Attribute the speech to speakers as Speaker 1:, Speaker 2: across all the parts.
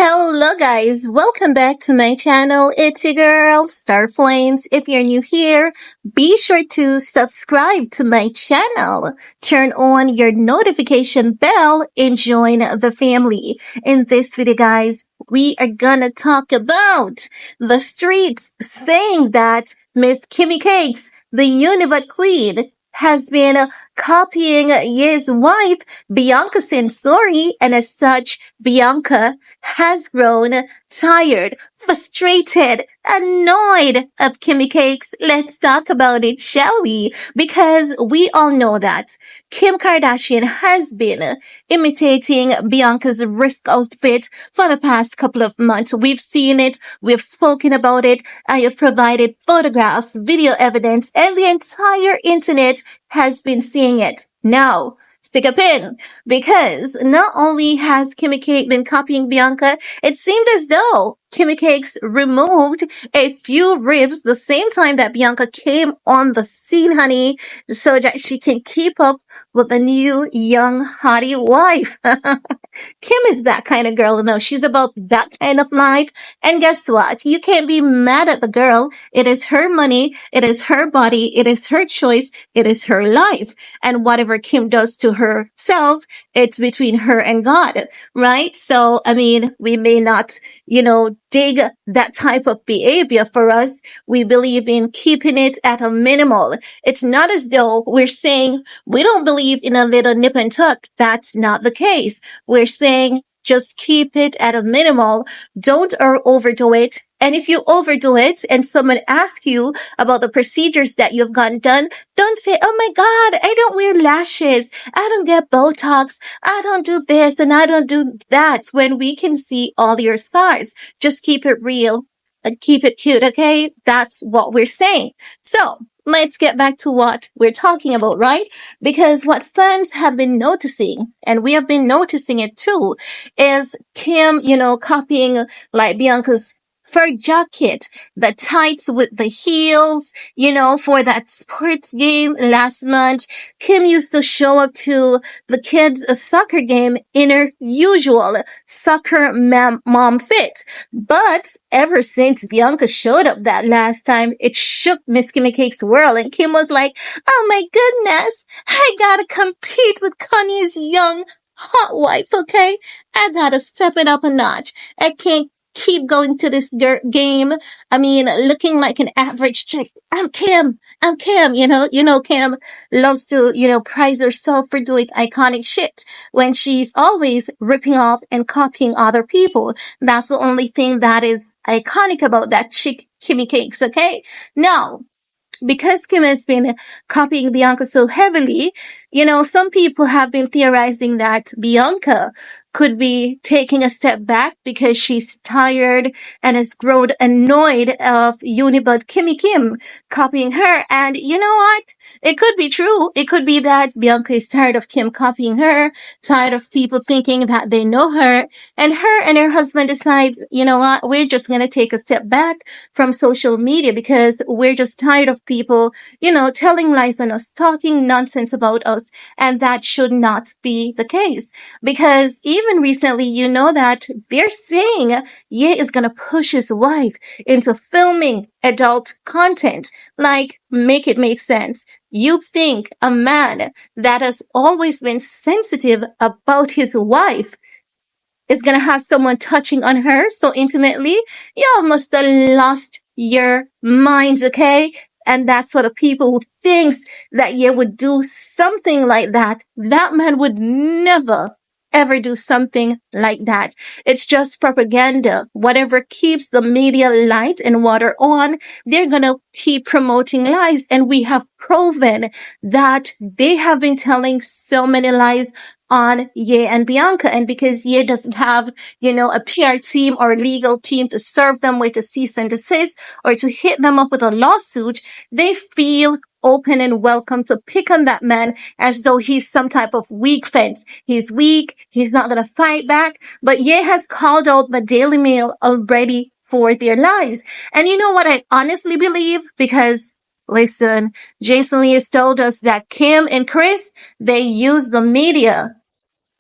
Speaker 1: Hello guys, welcome back to my channel. It's your girl, Starflames. If you're new here, be sure to subscribe to my channel. Turn on your notification bell and join the family. In this video guys, we are gonna talk about the streets saying that Miss Kimmy Cakes, the Unibut Queen, has been copying his wife, Biancacensori, and as such, Bianca has grown tired, frustrated, annoyed of Kimmy Cakes. Let's talk about it, shall we? Because we all know that Kim Kardashian has been imitating Bianca's Risque outfit for the past couple of months. We've seen it, we've spoken about it, I have provided photographs, video evidence, and the entire internet has been seeing it. Now, stick a pin, because not only has Kimmy Cake been copying Bianca, it seemed as though Kimmy Cakes removed a few ribs the same time that Bianca came on the scene, honey, so that she can keep up with the new young hottie wife. Kim is that kind of girl. No, she's about that kind of life. And guess what? You can't be mad at the girl. It is her money. It is her body. It is her choice. It is her life. And whatever Kim does to herself, it's between her and God, right? So, I mean, we may not, dig that type of behavior. For us, we believe in keeping it at a minimal. It's not as though we're saying we don't believe in a little nip and tuck. That's not the case. We're saying just keep it at a minimal. Don't overdo it. And if you overdo it and someone asks you about the procedures that you've gotten done, don't say, oh my God, I don't wear lashes. I don't get Botox. I don't do this and I don't do that, when we can see all your scars. Just keep it real and keep it cute, okay? That's what we're saying. So let's get back to what we're talking about, right? Because what fans have been noticing, and we have been noticing it too, is Kim, copying like Bianca's fur jacket, the tights with the heels, for that sports game last month. Kim used to show up to the kids' soccer game in her usual soccer mom fit. But ever since Bianca showed up that last time, it shook Miss Kimmy Cake's world. And Kim was like, oh my goodness, I gotta compete with Kanye's young hot wife, okay? I gotta step it up a notch. I can't keep going to this game. I mean, looking like an average chick. I'm Kim. Kim loves to, prize herself for doing iconic shit when she's always ripping off and copying other people. That's the only thing that is iconic about that chick, Kimmy Cakes, okay? Now, because Kim has been copying Bianca so heavily, some people have been theorizing that Bianca could be taking a step back because she's tired and has grown annoyed of Unibud Kimmy Kim copying her. And you know what? It could be true. It could be that Bianca is tired of Kim copying her, tired of people thinking that they know her, and her husband decide, you know what? We're just going to take a step back from social media because we're just tired of people, telling lies on us, talking nonsense about us. And that should not be the case, because even recently, that they're saying Ye is going to push his wife into filming adult content. Like, make it make sense. You think a man that has always been sensitive about his wife is going to have someone touching on her so intimately? Y'all must have lost your minds, okay? And that's what the people who thinks that Ye would do something like that. That man would never ever do something like that. It's just propaganda. Whatever keeps the media light and water on, they're gonna keep promoting lies. And we have proven that they have been telling so many lies on Ye and Bianca. And because Ye doesn't have, a PR team or legal team to serve them with a cease and desist or to hit them up with a lawsuit, they feel open and welcome to pick on that man as though he's some type of weak fence. He's weak. He's not going to fight back. But Ye has called out the Daily Mail already for their lies. And you know what I honestly believe? Because listen, Jason Lee has told us that Kim and Chris, they use the media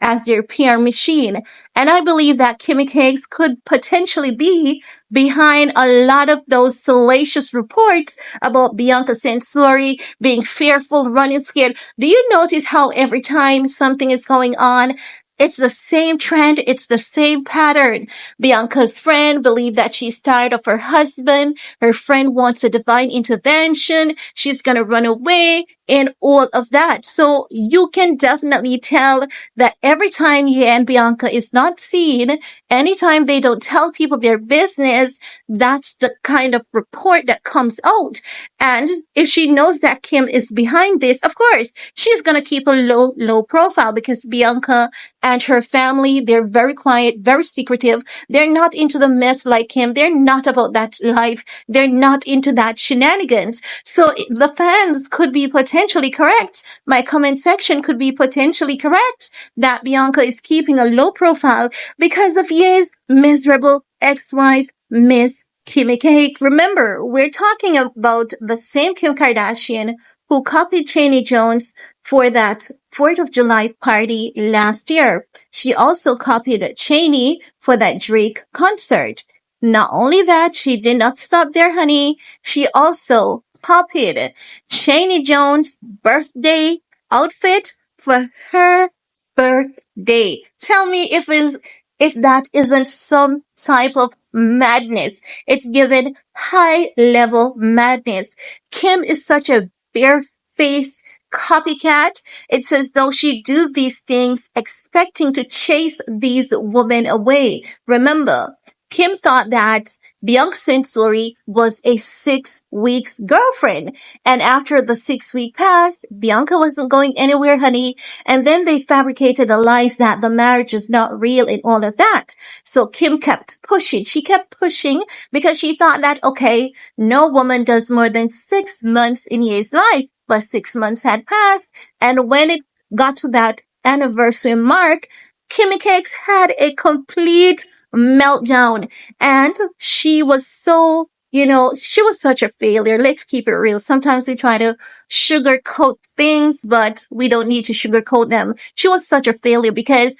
Speaker 1: as their PR machine. And I believe that Kimmy Cakes could potentially be behind a lot of those salacious reports about Biancacensori being fearful, running scared. Do you notice how every time something is going on, it's the same trend. It's the same pattern. Bianca's friend believed that she's tired of her husband. Her friend wants a divine intervention. She's going to run away and all of that. So you can definitely tell that every time Ye and Bianca is not seen, anytime they don't tell people their business, that's the kind of report that comes out. And if she knows that Kim is behind this, of course, she's going to keep a low profile because Bianca and her family, they're very quiet, very secretive. They're not into the mess like Kim. They're not about that life. They're not into that shenanigans. So the fans could be potentially correct. My comment section could be potentially correct that Bianca is keeping a low profile because of Ye's miserable ex-wife, Miss Kimmy Cakes. Remember, we're talking about the same Kim Kardashian who copied Cheney Jones for that 4th of July party last year. She also copied Cheney for that Drake concert. Not only that, she did not stop there, honey. She also copied Cheney Jones' birthday outfit for her birthday. Tell me if that isn't some type of madness. It's given high level madness. Kim is such a barefaced copycat. It's as though she do these things expecting to chase these women away. Remember, Kim thought that Biancacensori was a 6 weeks girlfriend. And after the 6 week passed, Bianca wasn't going anywhere, honey. And then they fabricated the lies that the marriage is not real and all of that. So Kim kept pushing. She kept pushing because she thought that, okay, no woman does more than 6 months in Ye's life. But 6 months had passed. And when it got to that anniversary mark, Kimmy Cakes had a complete meltdown. And she was so, she was such a failure. Let's keep it real. Sometimes we try to sugarcoat things, but we don't need to sugarcoat them. She was such a failure because,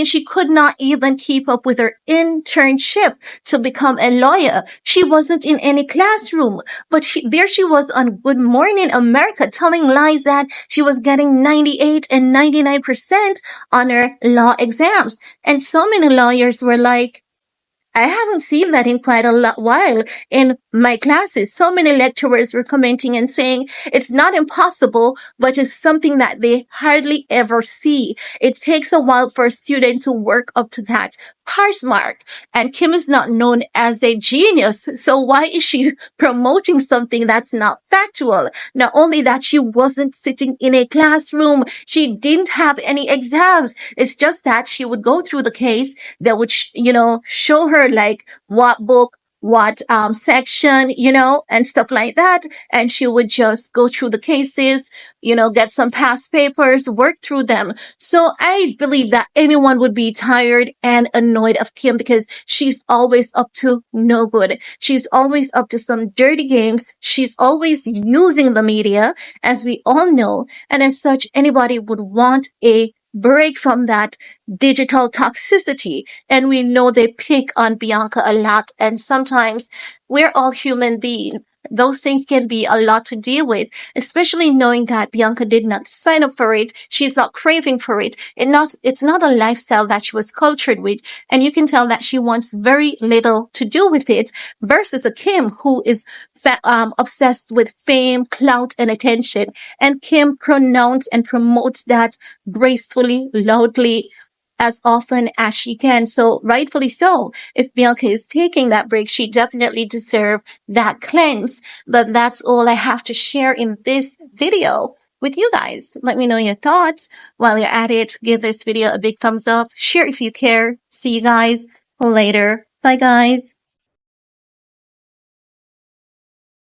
Speaker 1: she could not even keep up with her internship to become a lawyer. She wasn't in any classroom, but there she was on Good Morning America telling lies that she was getting 98 and 99% on her law exams. And so many lawyers were like, I haven't seen that in quite a while in my classes. So many lecturers were commenting and saying it's not impossible, but it's something that they hardly ever see. It takes a while for a student to work up to that pass mark. And Kim is not known as a genius. So why is she promoting something that's not factual? Not only that, she wasn't sitting in a classroom. She didn't have any exams. It's just that she would go through the case that would, show her like what book, what section, and stuff like that. And she would just go through the cases, get some past papers, work through them. So I believe that anyone would be tired and annoyed of Kim because she's always up to no good. She's always up to some dirty games. She's always using the media, as we all know. And as such, anybody would want a break from that digital toxicity. And we know they pick on Bianca a lot. And sometimes we're all human beings. Those things can be a lot to deal with, especially knowing that Bianca did not sign up for it. She's not craving for it. It's not a lifestyle that she was cultured with. And you can tell that she wants very little to do with it versus a Kim who is obsessed with fame, clout, and attention. And Kim pronounces and promotes that gracefully, loudly, as often as she can. So rightfully so. If Bianca is taking that break, she definitely deserves that cleanse. But that's all I have to share in this video with you guys. Let me know your thoughts. While you're at it, give this video a big thumbs up. Share if you care. See you guys later. Bye guys.